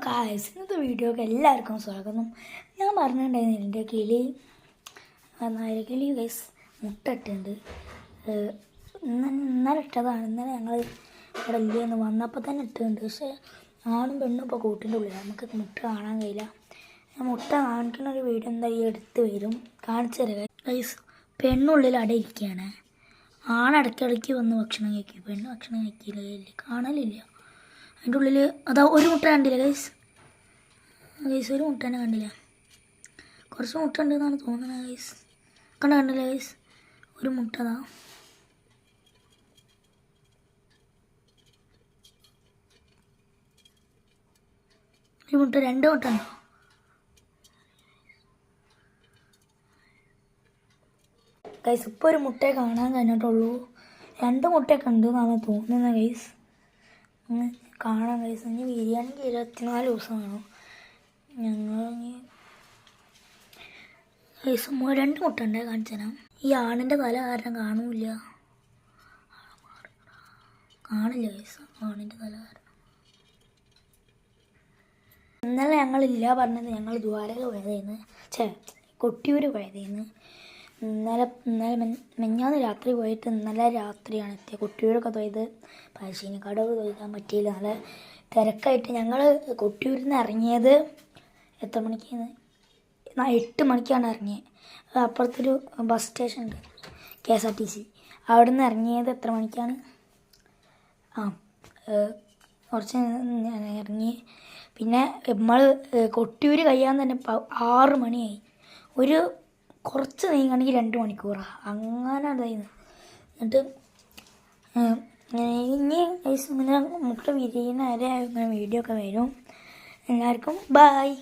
Guys, ഇന്നത്തെ വീഡിയോക്ക് എല്ലാവർക്കും സ്വാഗതം. ഞാൻ പറഞ്ഞിട്ടുണ്ടായിരുന്നു എൻ്റെ കിളി ഗൈസ് മുട്ട ഇട്ടുണ്ട്. ഇന്നലെ ഇട്ടതാണ്. ഇന്നലെ ഞങ്ങൾ ഇവിടെ ഇല്ലെന്ന് വന്നപ്പോൾ തന്നെ ഇട്ടിട്ടുണ്ട്. പക്ഷേ ആണും പെണ്ണും ഇപ്പോൾ കൂട്ടിൻ്റെ ഉള്ളിലാണ്, നമുക്ക് മുട്ട കാണാൻ കഴിയില്ല. ഞാൻ മുട്ട കാണിക്കുന്ന ഒരു വീഡിയോ എന്തായാലും എടുത്ത് വരും, കാണിച്ചു തരാം ഗൈസ്. പെണ്ണുള്ളിൽ അവിടെ ഇരിക്കുകയാണ്. ആണിടയ്ക്കിടയ്ക്ക് വന്ന് ഭക്ഷണം കഴിക്കും, പെണ്ണ് ഭക്ഷണം കഴിക്കില്ല, കാണലില്ല. അതിൻ്റെ ഉള്ളിൽ അതാ ഒരു മുട്ട കണ്ടില്ല ഗൈസ്. ഒരു മുട്ട തന്നെ കണ്ടില്ല, കുറച്ച് മുട്ട ഉണ്ടെന്നാണ് തോന്നുന്നത് ഗൈസ്. കണ്ടില്ല ഗൈസ്, ഒരു മുട്ട അതാ. ഒരു മുട്ട, രണ്ട് മുട്ട ഉണ്ടോ ഗൈസ്? ഇപ്പോൾ ഒരു മുട്ടയെ കാണാൻ കഴിഞ്ഞിട്ടുള്ളൂ. രണ്ട് മുട്ടയൊക്കെ ഉണ്ട് എന്നാണ് തോന്നുന്നത് ഗൈസ്. കാണാം ഗൈസ്. ഇനി ബിരിയാണിക്ക് 24 ദിവസം വേണം. ഞങ്ങൾ ഗൈസ് രണ്ട് മുട്ട ഉണ്ട്, കാണിച്ചു തരാം. ഈ ആണിൻ്റെ തല കാരണം കാണില്ല ഗൈസ്, ആണിൻ്റെ തല കാരണം. ഇന്നലെ ഞങ്ങളില്ല പറഞ്ഞത്, ഞങ്ങൾ ദ്വാരക പോയതായിരുന്നു, കൊട്ടിയൂർ പോയതായിരുന്നു. ഇന്നലെ മെഞ്ഞാന്ന് രാത്രി പോയിട്ട് ഇന്നലെ രാത്രിയാണ് എത്തിയത്. കൊട്ടിയൂരൊക്കെ പോയത്, പഴശ്ശിനിക്കടവ് തൊഴിക്കാൻ പറ്റിയില്ല, നല്ല തിരക്കായിട്ട്. ഞങ്ങൾ കൊട്ടിയൂരിൽ നിന്ന് ഇറങ്ങിയത് എത്ര മണിക്കാണ്? 8 മണിക്കാണ് ഇറങ്ങിയത്. അപ്പുറത്തൊരു ബസ് സ്റ്റേഷൻ ഉണ്ട്, KSRTC. അവിടെ നിന്ന് ഇറങ്ങിയത് എത്ര മണിക്കാണ്? കുറച്ച് ഇറങ്ങി. പിന്നെ നമ്മൾ കൊട്ടിയൂർ കഴിയാൻ തന്നെ 6 മണിയായി. ഒരു കുറച്ച് നീങ്ങണമെങ്കിൽ 2 മണിക്കൂറാണ്. അങ്ങനെ അതായിരുന്നു. എന്നിട്ട് ഇനി ഇങ്ങനെ മുട്ട വിരിയുന്ന വരെ ഇങ്ങനെ വീഡിയോ ഒക്കെ വരും. എല്ലാവർക്കും ബായ്.